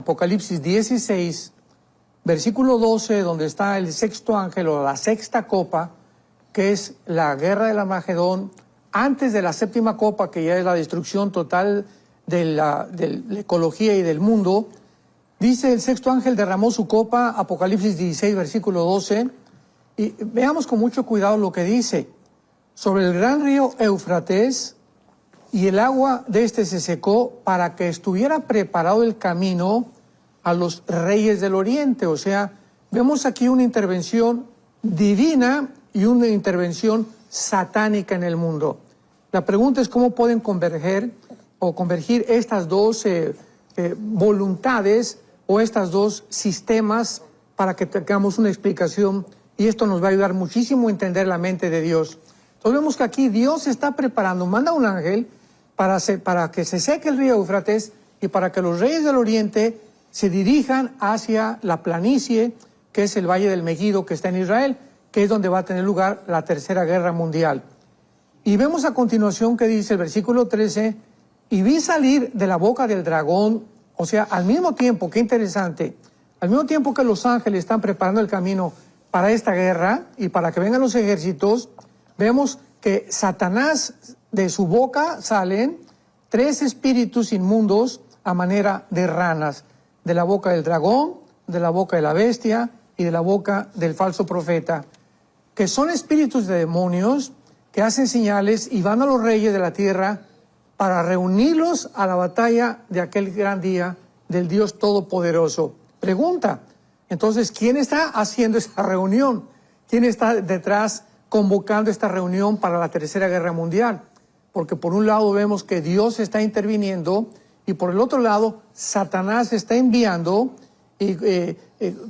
Apocalipsis 16, versículo 12, donde está el sexto ángel o la sexta copa, que es la guerra del Armagedón, antes de la séptima copa, que ya es la destrucción total de la ecología y del mundo. Dice: el sexto ángel derramó su copa, Apocalipsis 16, versículo 12, y veamos con mucho cuidado lo que dice. Sobre el gran río Éufrates, y el agua de este se secó para que estuviera preparado el camino a los reyes del oriente. O sea, vemos aquí una intervención divina y una intervención satánica en el mundo. La pregunta es cómo pueden convergir estas dos voluntades o estos dos sistemas para que tengamos una explicación, y esto nos va a ayudar muchísimo a entender la mente de Dios. Entonces vemos que aquí Dios está preparando, manda un ángel para que se seque el río Éufrates y para que los reyes del oriente se dirijan hacia la planicie, que es el Valle del Megido, que está en Israel, que es donde va a tener lugar la Tercera Guerra Mundial. Y vemos a continuación que dice el versículo 13, y vi salir de la boca del dragón, o sea, al mismo tiempo, qué interesante, al mismo tiempo que los ángeles están preparando el camino para esta guerra y para que vengan los ejércitos, vemos que Satanás, de su boca salen 3 espíritus inmundos a manera de ranas, de la boca del dragón, de la boca de la bestia y de la boca del falso profeta, que son espíritus de demonios que hacen señales y van a los reyes de la tierra para reunirlos a la batalla de aquel gran día del Dios Todopoderoso. Pregunta, entonces, ¿quién está haciendo esa reunión? ¿Quién está detrás convocando esta reunión para la Tercera Guerra Mundial? Porque por un lado vemos que Dios está interviniendo y por el otro lado Satanás está enviando y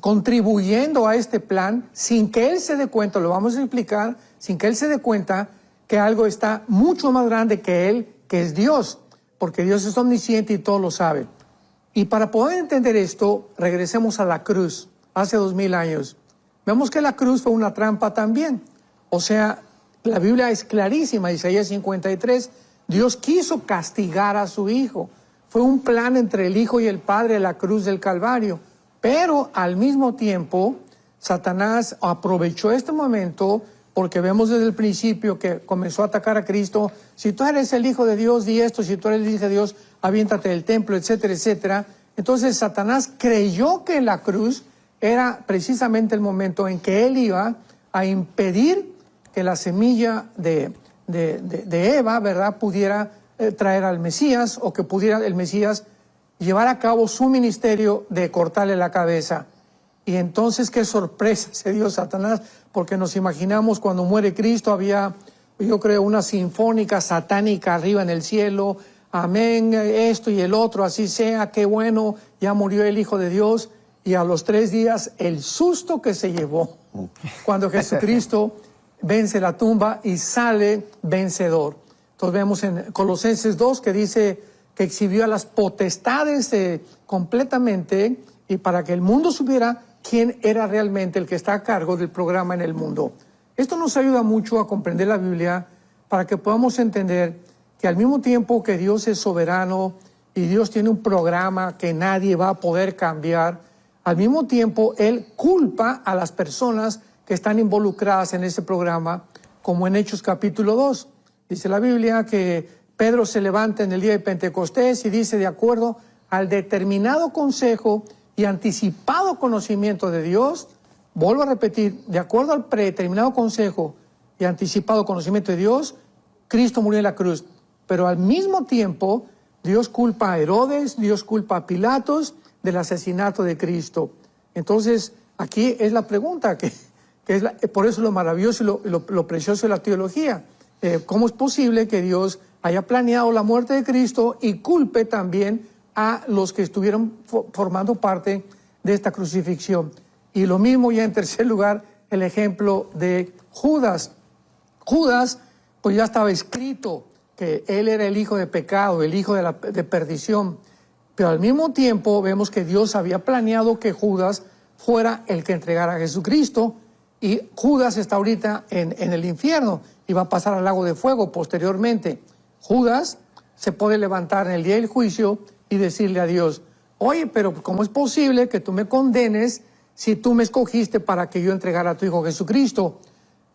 contribuyendo a este plan sin que él se dé cuenta, lo vamos a explicar, sin que él se dé cuenta que algo está mucho más grande que él, que es Dios, porque Dios es omnisciente y todo lo sabe. Y para poder entender esto, regresemos a la cruz, hace 2000 años. Vemos que la cruz fue una trampa también. O sea, la Biblia es clarísima, Isaías 53, Dios quiso castigar a su Hijo. Fue un plan entre el Hijo y el Padre, la cruz del Calvario. Pero al mismo tiempo, Satanás aprovechó este momento, porque vemos desde el principio que comenzó a atacar a Cristo. Si tú eres el Hijo de Dios, di esto; si tú eres el Hijo de Dios, aviéntate del templo, etcétera, etcétera. Entonces Satanás creyó que la cruz era precisamente el momento en que él iba a impedir que la semilla de Eva, ¿verdad?, pudiera traer al Mesías, o que pudiera el Mesías llevar a cabo su ministerio de cortarle la cabeza. Y entonces qué sorpresa se dio Satanás, porque nos imaginamos cuando muere Cristo, había, yo creo, una sinfónica satánica arriba en el cielo, amén, esto y el otro, así sea, qué bueno, ya murió el Hijo de Dios. Y a los 3 días, el susto que se llevó cuando Jesucristo vence la tumba y sale vencedor. Entonces vemos en Colosenses 2 que dice que exhibió a las potestades completamente, y para que el mundo supiera quién era realmente el que está a cargo del programa en el mundo. Esto nos ayuda mucho a comprender la Biblia, para que podamos entender que al mismo tiempo que Dios es soberano y Dios tiene un programa que nadie va a poder cambiar, al mismo tiempo Él culpa a las personas que están involucradas en ese programa, como en Hechos capítulo 2. Dice la Biblia que Pedro se levanta en el día de Pentecostés y dice: de acuerdo al determinado consejo y anticipado conocimiento de Dios, vuelvo a repetir, de acuerdo al predeterminado consejo y anticipado conocimiento de Dios, Cristo murió en la cruz. Pero al mismo tiempo, Dios culpa a Herodes, Dios culpa a Pilatos del asesinato de Cristo. Entonces, aquí es la pregunta, por eso lo maravilloso y lo precioso de la teología. ¿Cómo es posible que Dios haya planeado la muerte de Cristo y culpe también a los que estuvieron formando parte de esta crucifixión? Y lo mismo ya en tercer lugar, el ejemplo de Judas. Judas, pues ya estaba escrito que él era el hijo de pecado, el hijo de perdición. Pero al mismo tiempo vemos que Dios había planeado que Judas fuera el que entregara a Jesucristo, y Judas está ahorita en el infierno y va a pasar al lago de fuego posteriormente. Judas se puede levantar en el día del juicio y decirle a Dios: oye, pero ¿cómo es posible que tú me condenes si tú me escogiste para que yo entregara a tu Hijo Jesucristo?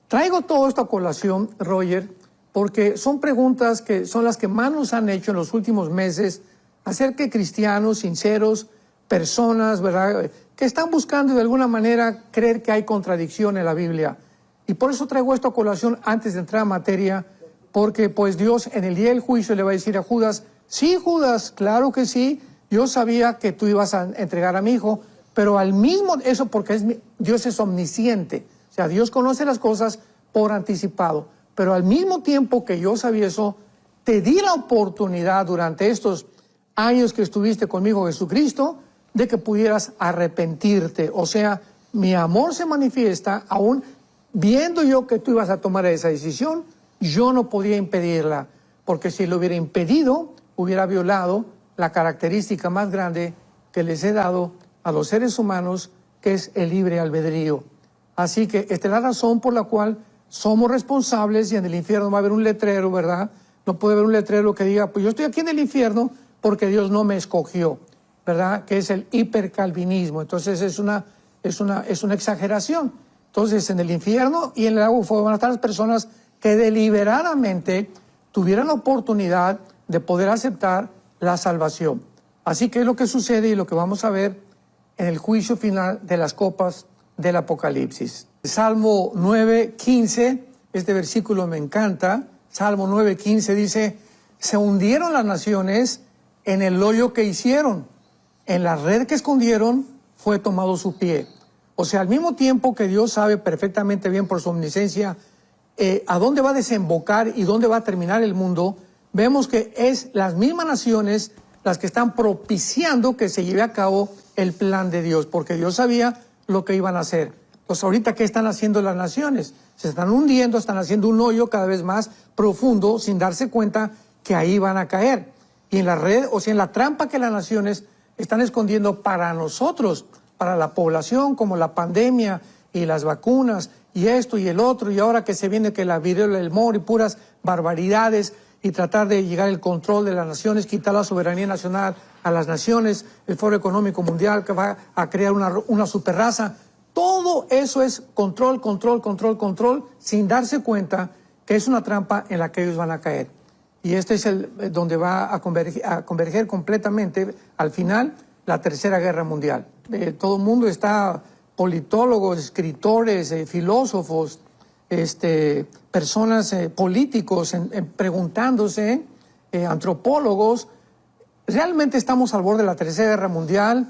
Traigo todo esto a colación, Roger, porque son preguntas que son las que más nos han hecho en los últimos meses acerca de cristianos sinceros, personas, ¿verdad?, que están buscando de alguna manera creer que hay contradicción en la Biblia. Y por eso traigo esto a colación antes de entrar a materia, porque pues Dios en el día del juicio le va a decir a Judas, sí, Judas, claro que sí, yo sabía que tú ibas a entregar a mi hijo, pero al mismo, eso porque Dios es omnisciente, o sea, Dios conoce las cosas por anticipado, pero al mismo tiempo que yo sabía eso, te di la oportunidad durante estos años que estuviste conmigo, Jesucristo, de que pudieras arrepentirte. O sea, mi amor se manifiesta aún viendo yo que tú ibas a tomar esa decisión, yo no podía impedirla, porque si lo hubiera impedido, hubiera violado la característica más grande que les he dado a los seres humanos, que es el libre albedrío. Así que esta es la razón por la cual somos responsables, y en el infierno va a haber un letrero, ¿verdad? No puede haber un letrero que diga, pues yo estoy aquí en el infierno porque Dios no me escogió, ¿verdad? Que es el hipercalvinismo. Entonces es una exageración. Entonces en el infierno y en el lago de fuego van a estar las personas que deliberadamente tuvieran la oportunidad de poder aceptar la salvación. Así que es lo que sucede y lo que vamos a ver en el juicio final de las copas del Apocalipsis. Salmo 9:15, este versículo me encanta. Salmo 9:15 dice, se hundieron las naciones en el hoyo que hicieron, en la red que escondieron fue tomado su pie. O sea, al mismo tiempo que Dios sabe perfectamente bien por su omnisciencia a dónde va a desembocar y dónde va a terminar el mundo, vemos que es las mismas naciones las que están propiciando que se lleve a cabo el plan de Dios, porque Dios sabía lo que iban a hacer. Pues ahorita, ¿qué están haciendo las naciones? Se están hundiendo, están haciendo un hoyo cada vez más profundo sin darse cuenta que ahí van a caer. Y en la red, o sea, en la trampa que las naciones están escondiendo para nosotros, para la población, como la pandemia y las vacunas y esto y el otro, y ahora que se viene que la viruela del mono y puras barbaridades, y tratar de llegar al control de las naciones, quitar la soberanía nacional a las naciones, el Foro Económico Mundial que va a crear una superraza. Todo eso es control, control, control, control, sin darse cuenta que es una trampa en la que ellos van a caer. Y este es donde va a converger completamente, al final, la Tercera Guerra Mundial. Todo el mundo está, politólogos, escritores, filósofos, personas, políticos, preguntándose, antropólogos, ¿realmente estamos al borde de la Tercera Guerra Mundial?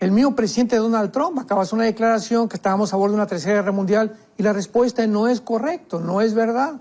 El mismo presidente Donald Trump acaba de hacer una declaración que estábamos a borde de una Tercera Guerra Mundial, y la respuesta no es correcto, no es verdad,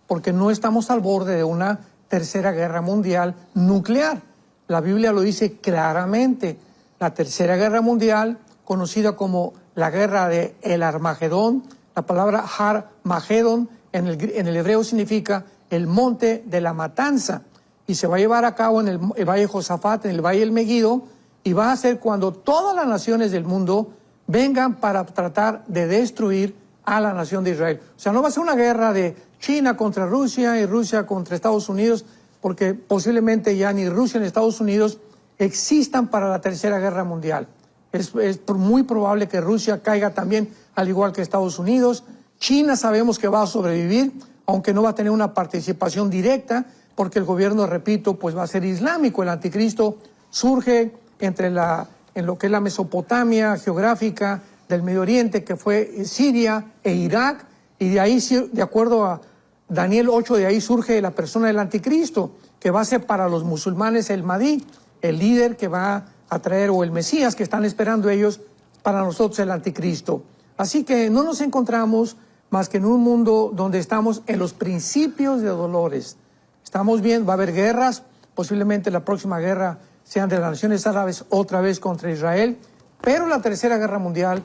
porque no estamos al borde de una Tercera Guerra Mundial nuclear. La Biblia lo dice claramente. La Tercera Guerra Mundial, conocida como la guerra de el Armagedón, la palabra Har-Magedón en el hebreo significa el monte de la matanza, y se va a llevar a cabo en el valle de Josafat, en el valle del Meguido, y va a ser cuando todas las naciones del mundo vengan para tratar de destruir a la nación de Israel. O sea, no va a ser una guerra de China contra Rusia y Rusia contra Estados Unidos, porque posiblemente ya ni Rusia ni Estados Unidos existan para la Tercera Guerra Mundial. Es muy probable que Rusia caiga también, al igual que Estados Unidos. China sabemos que va a sobrevivir, aunque no va a tener una participación directa, porque el gobierno, repito, pues va a ser islámico. El anticristo surge en lo que es la Mesopotamia geográfica del Medio Oriente, que fue Siria e Irak, y de ahí, de acuerdo a Daniel 8, de ahí surge la persona del anticristo, que va a ser para los musulmanes el Mahdi, el líder que va a traer, o el Mesías que están esperando ellos, para nosotros el anticristo. Así que no nos encontramos más que en un mundo donde estamos en los principios de dolores. Estamos bien, va a haber guerras, posiblemente la próxima guerra sean de las naciones árabes otra vez contra Israel, pero la Tercera Guerra Mundial,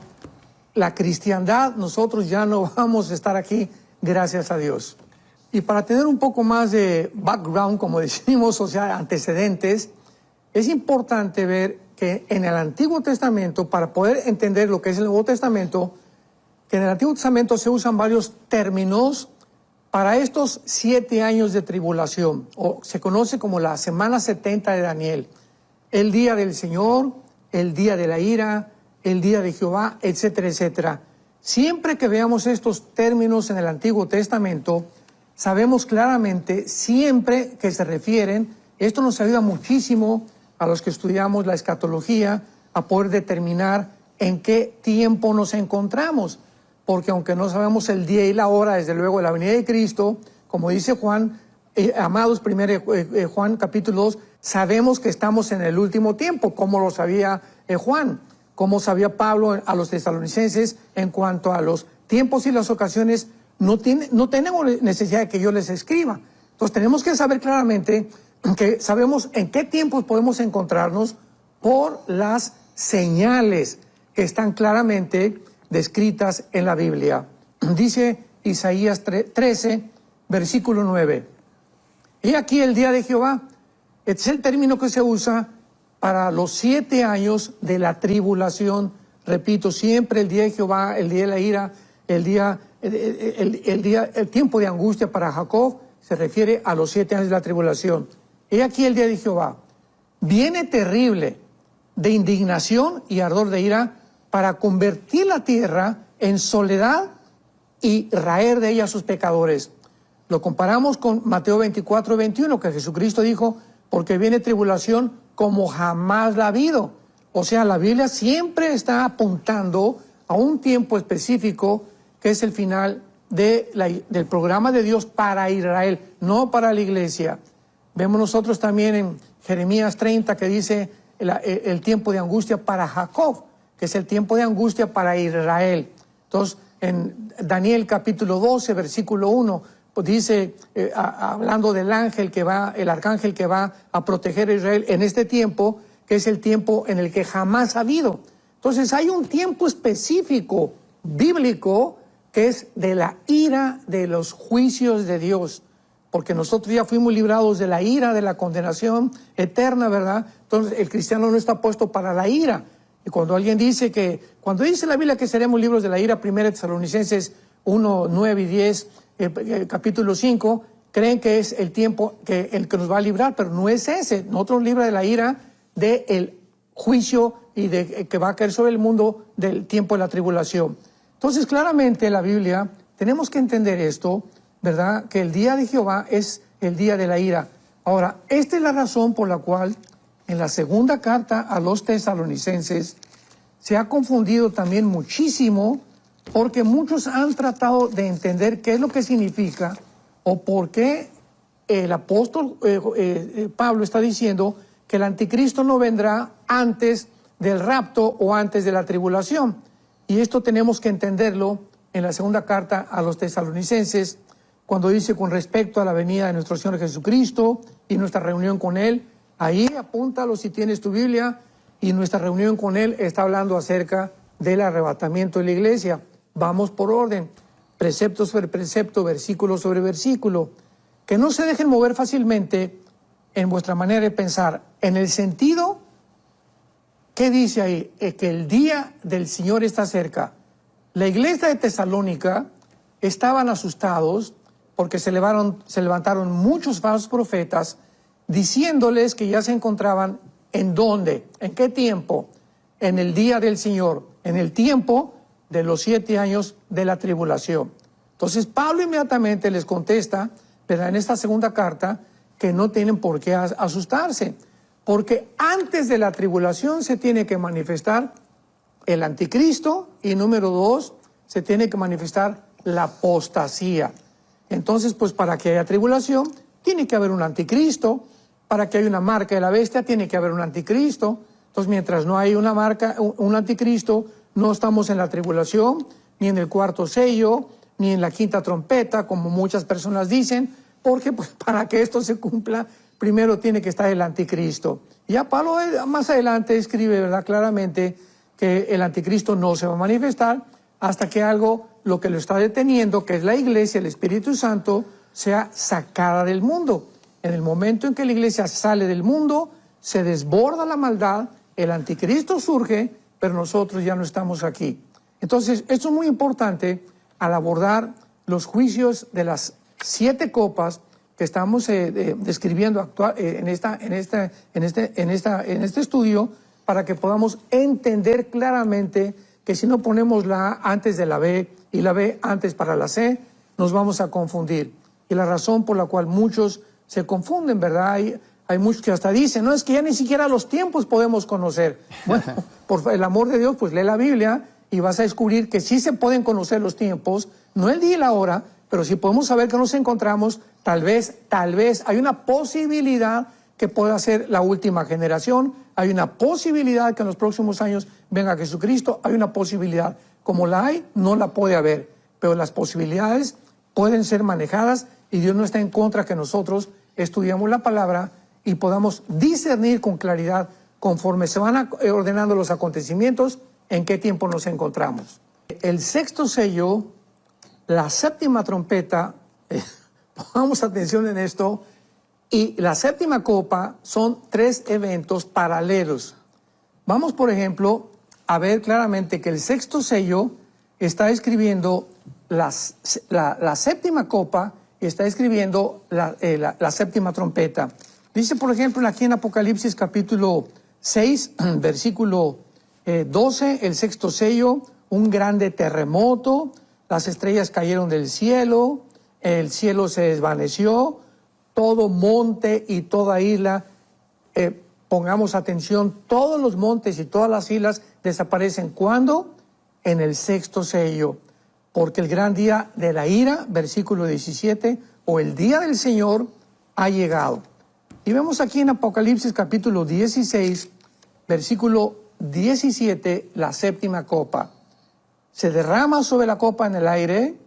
la cristiandad, nosotros ya no vamos a estar aquí, gracias a Dios. Y para tener un poco más de background, como decimos, o sea, antecedentes, es importante ver que en el Antiguo Testamento, para poder entender lo que es el Nuevo Testamento, que en el Antiguo Testamento se usan varios términos para estos 7 años de tribulación, o se conoce como la semana 70 de Daniel, el día del Señor, el día de la ira, el día de Jehová, etcétera, etcétera. Siempre que veamos estos términos en el Antiguo Testamento, sabemos claramente, siempre que se refieren, esto nos ayuda muchísimo a los que estudiamos la escatología, a poder determinar en qué tiempo nos encontramos. Porque aunque no sabemos el día y la hora, desde luego, de la venida de Cristo, como dice Juan, amados, 1 Juan capítulo 2, sabemos que estamos en el último tiempo, como lo sabía Juan, como sabía Pablo a los tesalonicenses en cuanto a los tiempos y las ocasiones. No tenemos necesidad de que yo les escriba. Entonces tenemos que saber claramente que sabemos en qué tiempos podemos encontrarnos por las señales que están claramente descritas en la Biblia. Dice Isaías 13, versículo 9. He aquí el día de Jehová. Es el término que se usa para los 7 años de la tribulación. Repito, siempre el día de Jehová, el día de la ira, el tiempo de angustia para Jacob se refiere a los 7 años de la tribulación. He aquí el día de Jehová. Viene terrible de indignación y ardor de ira para convertir la tierra en soledad y raer de ella a sus pecadores. Lo comparamos con Mateo 24, 21, que Jesucristo dijo, porque viene tribulación como jamás la ha habido. O sea, la Biblia siempre está apuntando a un tiempo específico que es el final del programa de Dios para Israel, no para la iglesia. Vemos nosotros también en Jeremías 30 que dice el tiempo de angustia para Jacob, que es el tiempo de angustia para Israel. Entonces, en Daniel capítulo 12, versículo 1, pues dice, hablando del ángel el arcángel que va a proteger a Israel en este tiempo, que es el tiempo en el que jamás ha habido. Entonces, hay un tiempo específico, bíblico, que es de la ira de los juicios de Dios. Porque nosotros ya fuimos librados de la ira, de la condenación eterna, ¿verdad? Entonces, el cristiano no está puesto para la ira. Y cuando alguien dice cuando dice la Biblia que seremos libros de la ira, 1 Tesalonicenses 1, 9 y 10, capítulo 5, creen que es el tiempo el que nos va a librar, pero no es ese. Nosotros libra de la ira del juicio y que va a caer sobre el mundo del tiempo de la tribulación. Entonces, claramente la Biblia, tenemos que entender esto, ¿verdad? Que el día de Jehová es el día de la ira. Ahora, esta es la razón por la cual en la segunda carta a los tesalonicenses se ha confundido también muchísimo, porque muchos han tratado de entender qué es lo que significa o por qué el apóstol Pablo está diciendo que el anticristo no vendrá antes del rapto o antes de la tribulación. Y esto tenemos que entenderlo en la segunda carta a los tesalonicenses, cuando dice con respecto a la venida de nuestro Señor Jesucristo y nuestra reunión con Él. Ahí apúntalo si tienes tu Biblia, y nuestra reunión con Él está hablando acerca del arrebatamiento de la iglesia. Vamos por orden, precepto sobre precepto, versículo sobre versículo. Que no se dejen mover fácilmente en vuestra manera de pensar, en el sentido, ¿qué dice ahí? Que el día del Señor está cerca. La iglesia de Tesalónica estaban asustados porque se levantaron muchos falsos profetas diciéndoles que ya se encontraban ¿en dónde? ¿En qué tiempo? En el día del Señor, en el tiempo de los 7 años de la tribulación. Entonces Pablo inmediatamente les contesta, ¿verdad?, en esta segunda carta, que no tienen por qué asustarse, porque antes de la tribulación se tiene que manifestar el anticristo y número 2, se tiene que manifestar la apostasía. Entonces, pues para que haya tribulación, tiene que haber un anticristo. Para que haya una marca de la bestia, tiene que haber un anticristo. Entonces, mientras no hay una marca, un anticristo, no estamos en la tribulación, ni en el cuarto sello, ni en la quinta trompeta, como muchas personas dicen, porque pues, para que esto se cumpla, primero tiene que estar el anticristo. Y ya Pablo más adelante escribe, ¿verdad?, claramente que el anticristo no se va a manifestar hasta que lo que lo está deteniendo, que es la iglesia, el Espíritu Santo, sea sacada del mundo. En el momento en que la iglesia sale del mundo, se desborda la maldad, el anticristo surge, pero nosotros ya no estamos aquí. Entonces, esto es muy importante al abordar los juicios de las 7 copas que estamos describiendo en este estudio, para que podamos entender claramente que si no ponemos la A antes de la B y la B antes para la C, nos vamos a confundir. Y la razón por la cual muchos se confunden, ¿verdad? Hay muchos que hasta dicen, no, es que ya ni siquiera los tiempos podemos conocer. Bueno, por el amor de Dios, pues lee la Biblia y vas a descubrir que sí se pueden conocer los tiempos, no el día y la hora, pero si podemos saber que nos encontramos, tal vez hay una posibilidad que pueda ser la última generación, hay una posibilidad que en los próximos años venga Jesucristo, hay una posibilidad. Como la hay, no la puede haber, pero las posibilidades pueden ser manejadas y Dios no está en contra que nosotros estudiamos la palabra y podamos discernir con claridad conforme se van ordenando los acontecimientos en qué tiempo nos encontramos. El sexto sello, la séptima trompeta, pongamos atención en esto, y la séptima copa son 3 eventos paralelos. Vamos, por ejemplo, a ver claramente que el sexto sello está escribiendo la séptima copa, está escribiendo la séptima trompeta. Dice, por ejemplo, aquí en Apocalipsis capítulo 6, versículo 12, el sexto sello, un grande terremoto, las estrellas cayeron del cielo, el cielo se desvaneció, todo monte y toda isla, pongamos atención, todos los montes y todas las islas desaparecen. ¿Cuándo? En el sexto sello. Porque el gran día de la ira, versículo 17, o el día del Señor ha llegado. Y vemos aquí en Apocalipsis capítulo 16, versículo 17, la séptima copa. Se derrama sobre la copa en el aire,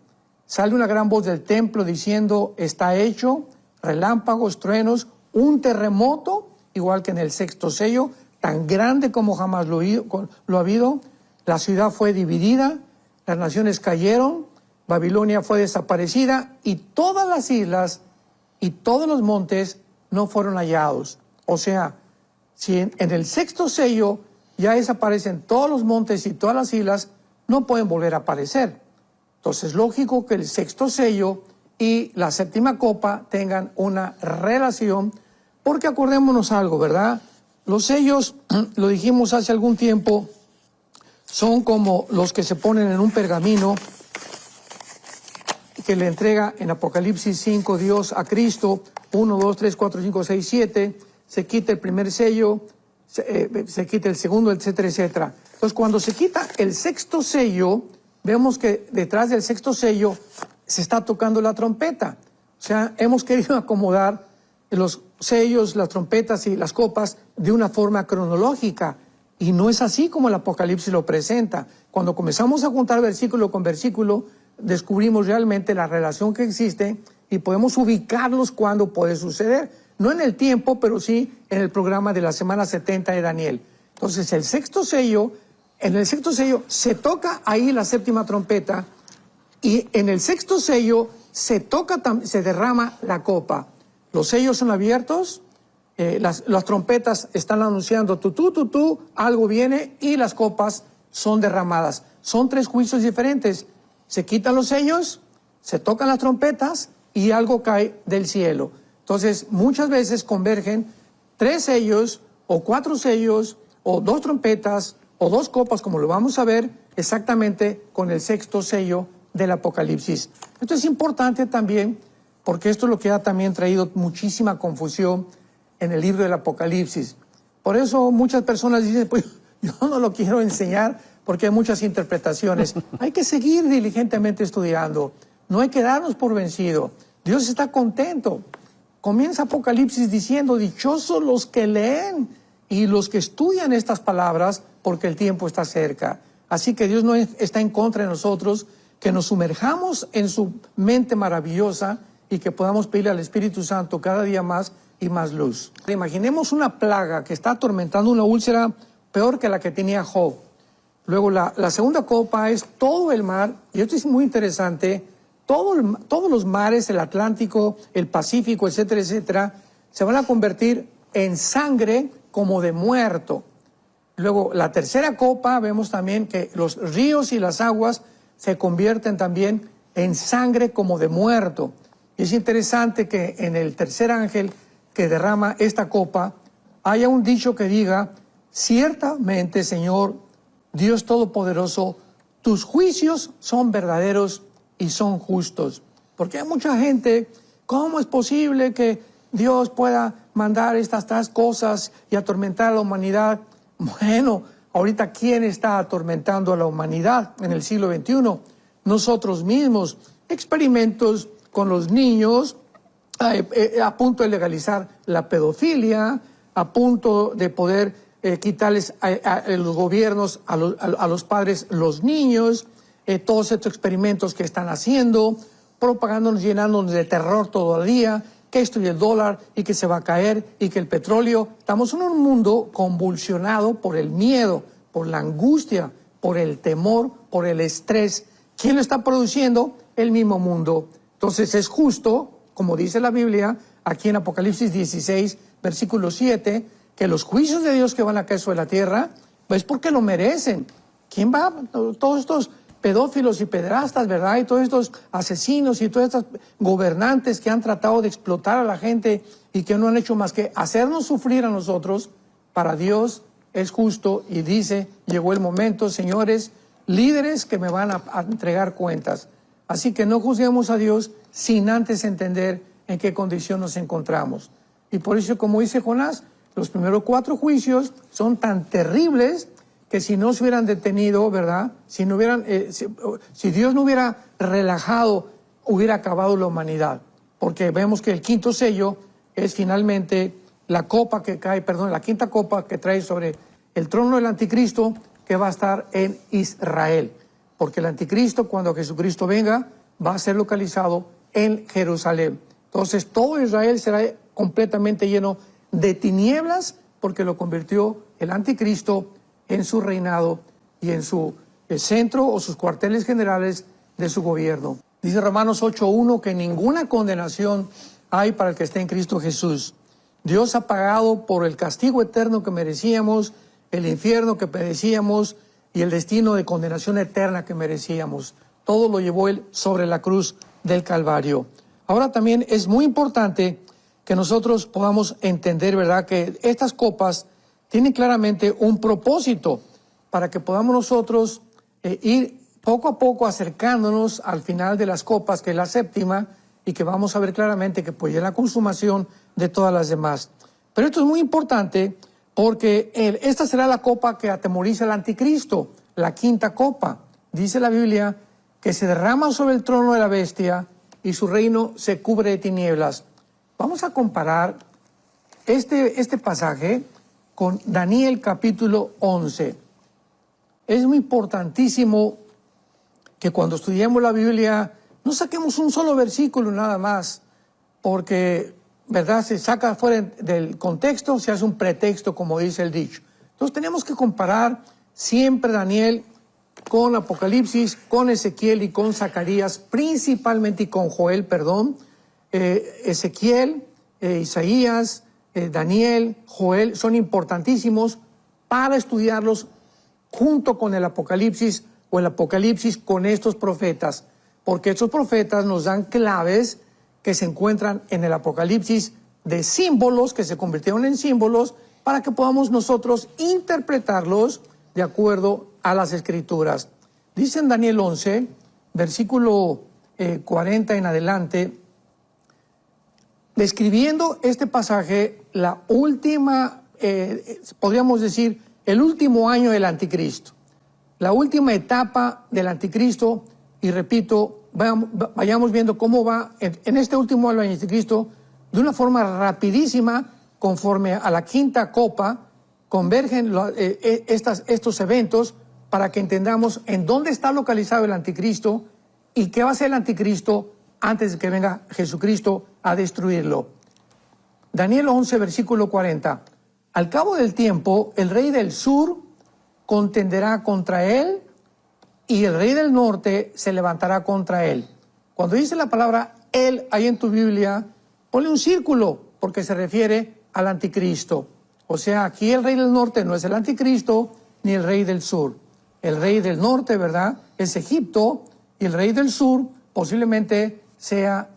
sale una gran voz del templo diciendo, está hecho, relámpagos, truenos, un terremoto, igual que en el sexto sello, tan grande como jamás lo ha habido. La ciudad fue dividida, las naciones cayeron, Babilonia fue desaparecida y todas las islas y todos los montes no fueron hallados. O sea, si en el sexto sello ya desaparecen todos los montes y todas las islas, no pueden volver a aparecer. Entonces es lógico que el sexto sello y la séptima copa tengan una relación, porque acordémonos algo, ¿verdad? Los sellos, lo dijimos hace algún tiempo, son como los que se ponen en un pergamino que le entrega en Apocalipsis 5 Dios a Cristo, 1, 2, 3, 4, 5, 6, 7, se quita el primer sello, se quita el segundo, etcétera, etcétera. Entonces cuando se quita el sexto sello, vemos que detrás del sexto sello se está tocando la trompeta. O sea, hemos querido acomodar los sellos, las trompetas y las copas de una forma cronológica. Y no es así como el Apocalipsis lo presenta. Cuando comenzamos a juntar versículo con versículo, descubrimos realmente la relación que existe y podemos ubicarlos cuando puede suceder. No en el tiempo, pero sí en el programa de la semana 70 de Daniel. Entonces, el sexto sello, en el sexto sello se toca ahí la séptima trompeta y en el sexto sello se derrama la copa. Los sellos son abiertos, las trompetas están anunciando tú, algo viene y las copas son derramadas. Son 3 juicios diferentes. Se quitan los sellos, se tocan las trompetas y algo cae del cielo. Entonces, muchas veces convergen 3 sellos o 4 sellos o 2 trompetas o 2 copas, como lo vamos a ver exactamente con el sexto sello del Apocalipsis. Esto es importante también porque esto es lo que ha también traído muchísima confusión en el libro del Apocalipsis. Por eso muchas personas dicen, pues yo no lo quiero enseñar porque hay muchas interpretaciones. Hay que seguir diligentemente estudiando, no hay que darnos por vencido. Dios está contento. Comienza Apocalipsis diciendo, dichosos los que leen y los que estudian estas palabras porque el tiempo está cerca. Así que Dios no está en contra de nosotros, que nos sumerjamos en su mente maravillosa y que podamos pedirle al Espíritu Santo cada día más y más luz. Imaginemos una plaga que está atormentando una úlcera peor que la que tenía Job. Luego la segunda copa es todo el mar, y esto es muy interesante, todos los mares, el Atlántico, el Pacífico, etcétera, etcétera, se van a convertir en sangre como de muerto. Luego la tercera copa, vemos también que los ríos y las aguas se convierten también en sangre como de muerto. Y es interesante que en el tercer ángel que derrama esta copa, haya un dicho que diga, ciertamente, Señor, Dios Todopoderoso, tus juicios son verdaderos y son justos. Porque hay mucha gente, ¿cómo es posible que Dios pueda mandar estas cosas y atormentar a la humanidad? Bueno, ahorita, ¿quién está atormentando a la humanidad en el siglo XXI? Nosotros mismos. Experimentos con los niños, a punto de legalizar la pedofilia, a punto de poder quitarles a los gobiernos, a los padres, los niños, todos estos experimentos que están haciendo, propagándonos, llenándonos de terror todo el día, que esto y el dólar, y que se va a caer, y que el petróleo. Estamos en un mundo convulsionado por el miedo, por la angustia, por el temor, por el estrés. ¿Quién lo está produciendo? El mismo mundo. Entonces es justo, como dice la Biblia, aquí en Apocalipsis 16, versículo 7, que los juicios de Dios que van a caer sobre la tierra, pues porque lo merecen. ¿Quién va? Todos estos pedófilos y pederastas, ¿verdad? Y todos estos asesinos y todos estos gobernantes que han tratado de explotar a la gente y que no han hecho más que hacernos sufrir a nosotros. Para Dios es justo y dice, llegó el momento, señores, líderes que me van a entregar cuentas. Así que no juzguemos a Dios sin antes entender en qué condición nos encontramos. Y por eso, como dice Jonás, los primeros 4 juicios son tan terribles que si no se hubieran detenido, ¿verdad? Si Dios no hubiera relajado, hubiera acabado la humanidad. Porque vemos que el 5º sello es finalmente la copa que cae, la 5ª copa que trae sobre el trono del anticristo, que va a estar en Israel. Porque el anticristo, cuando Jesucristo venga, va a ser localizado en Jerusalén. Entonces todo Israel será completamente lleno de tinieblas, porque lo convirtió el anticristo en su reinado y en su centro o sus cuarteles generales de su gobierno. Dice Romanos 8:1 que ninguna condenación hay para el que esté en Cristo Jesús. Dios ha pagado por el castigo eterno que merecíamos, el infierno que merecíamos y el destino de condenación eterna que merecíamos. Todo lo llevó Él sobre la cruz del Calvario. Ahora también es muy importante que nosotros podamos entender, ¿verdad?, que estas copas tienen claramente un propósito para que podamos nosotros ir poco a poco acercándonos al final de las copas, que es la 7ª, y que vamos a ver claramente que pues ya es la consumación de todas las demás. Pero esto es muy importante porque esta será la copa que atemoriza al anticristo, la 5ª copa. Dice la Biblia que se derrama sobre el trono de la bestia y su reino se cubre de tinieblas. Vamos a comparar este pasaje con Daniel capítulo 11. Es muy importantísimo que cuando estudiemos la Biblia no saquemos un solo versículo nada más, porque, ¿verdad?, se saca fuera del contexto, se hace un pretexto, como dice el dicho. Entonces tenemos que comparar siempre Daniel con Apocalipsis, con Ezequiel y con Zacarías, principalmente, y con Joel, Ezequiel, Isaías, Daniel, Joel, son importantísimos para estudiarlos junto con el Apocalipsis o el Apocalipsis con estos profetas, porque estos profetas nos dan claves que se encuentran en el Apocalipsis de símbolos que se convirtieron en símbolos para que podamos nosotros interpretarlos de acuerdo a las Escrituras. Dice en Daniel 11, versículo 40 en adelante, describiendo este pasaje, la última, podríamos decir, el último año del anticristo, la última etapa del anticristo, y repito, vayamos viendo cómo va en este último año del anticristo, de una forma rapidísima, conforme a la 5ª copa, convergen estos eventos para que entendamos en dónde está localizado el anticristo y qué va a hacer el anticristo antes de que venga Jesucristo a destruirlo. Daniel 11, versículo 40. Al cabo del tiempo, el rey del sur contenderá contra él y el rey del norte se levantará contra él. Cuando dice la palabra él ahí en tu Biblia, ponle un círculo porque se refiere al anticristo. O sea, aquí el rey del norte no es el anticristo ni el rey del sur. El rey del norte, ¿verdad?, es Egipto, y el rey del sur posiblemente sea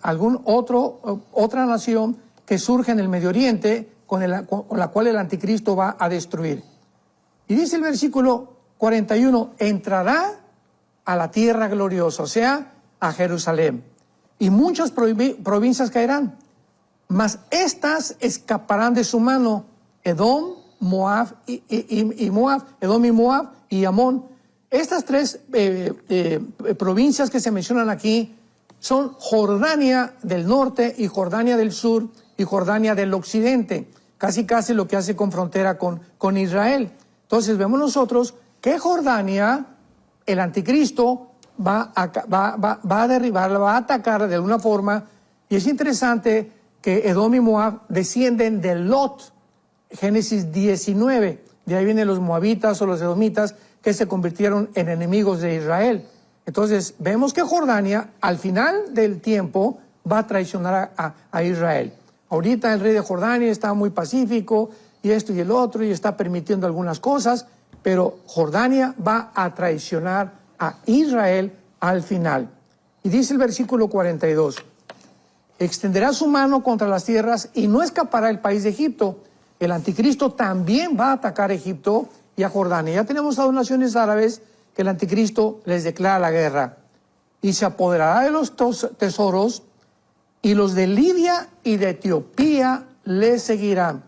otra nación que surge en el Medio Oriente con la cual el anticristo va a destruir. Y dice el versículo 41, entrará a la tierra gloriosa, o sea, a Jerusalén. Y muchas provincias caerán, mas estas escaparán de su mano: Edom, Moab y Moab, Edom y Moab y Amón. Estas tres provincias que se mencionan aquí son Jordania del norte y Jordania del sur y Jordania del occidente, casi lo que hace con frontera con Israel. Entonces vemos nosotros que Jordania, el anticristo, va a derribarla, va a atacar de alguna forma, y es interesante que Edom y Moab descienden de Lot, Génesis 19, de ahí vienen los moabitas o los edomitas que se convirtieron en enemigos de Israel. Entonces vemos que Jordania al final del tiempo va a traicionar a Israel. Ahorita el rey de Jordania está muy pacífico y esto y el otro y está permitiendo algunas cosas, pero Jordania va a traicionar a Israel al final. Y dice el versículo 42, extenderá su mano contra las tierras y no escapará el país de Egipto. El anticristo también va a atacar a Egipto y a Jordania. Ya tenemos a dos naciones árabes que el anticristo les declara la guerra. Y se apoderará de los tesoros, y los de Libia y de Etiopía le seguirán,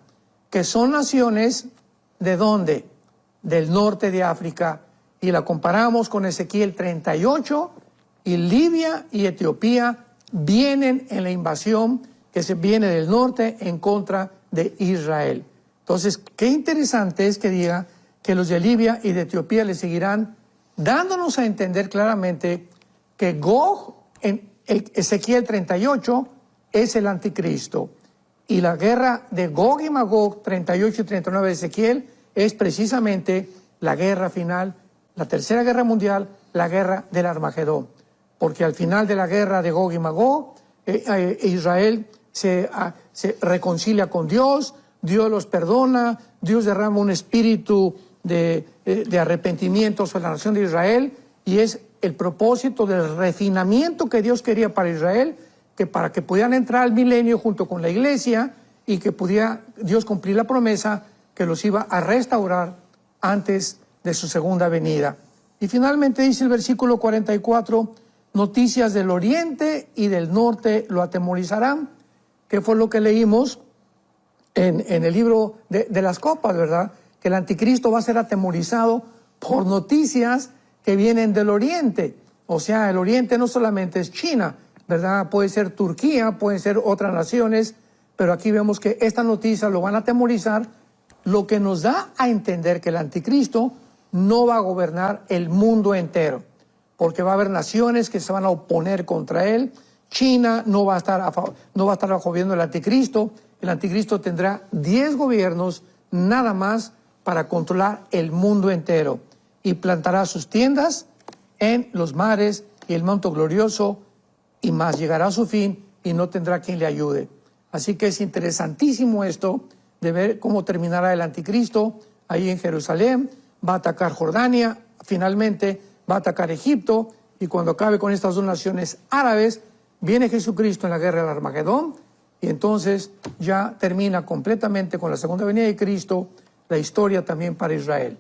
que son naciones, ¿de dónde? Del norte de África. Y la comparamos con Ezequiel 38, y Libia y Etiopía vienen en la invasión que se viene del norte en contra de Israel. Entonces, qué interesante es que diga que los de Libia y de Etiopía le seguirán, dándonos a entender claramente que Gog, en Ezequiel 38, es el anticristo. Y la guerra de Gog y Magog, 38 y 39 de Ezequiel, es precisamente la guerra final, la tercera guerra mundial, la guerra del Armagedón. Porque al final de la guerra de Gog y Magog, Israel se reconcilia con Dios, Dios los perdona, Dios derrama un espíritu de arrepentimiento sobre la nación de Israel, y es el propósito del refinamiento que Dios quería para Israel, que para que pudieran entrar al milenio junto con la iglesia y que pudiera Dios cumplir la promesa que los iba a restaurar antes de su segunda venida. Y finalmente dice el versículo 44, noticias del oriente y del norte lo atemorizarán, que fue lo que leímos en el libro de las copas, ¿verdad? Que el anticristo va a ser atemorizado por noticias que vienen del oriente. O sea, el oriente no solamente es China, ¿verdad? Puede ser Turquía, pueden ser otras naciones, pero aquí vemos que estas noticias lo van a atemorizar, lo que nos da a entender que el anticristo no va a gobernar el mundo entero, porque va a haber naciones que se van a oponer contra él. China no va a estar bajo gobierno del anticristo. El anticristo tendrá 10 gobiernos nada más para controlar el mundo entero, y plantará sus tiendas en los mares y el manto glorioso, y más llegará a su fin y no tendrá quien le ayude. Así que es interesantísimo esto de ver cómo terminará el anticristo ahí en Jerusalén. Va a atacar Jordania, finalmente va a atacar Egipto, y cuando acabe con estas dos naciones árabes, viene Jesucristo en la guerra del Armagedón, y entonces ya termina completamente con la segunda venida de Cristo la historia también para Israel.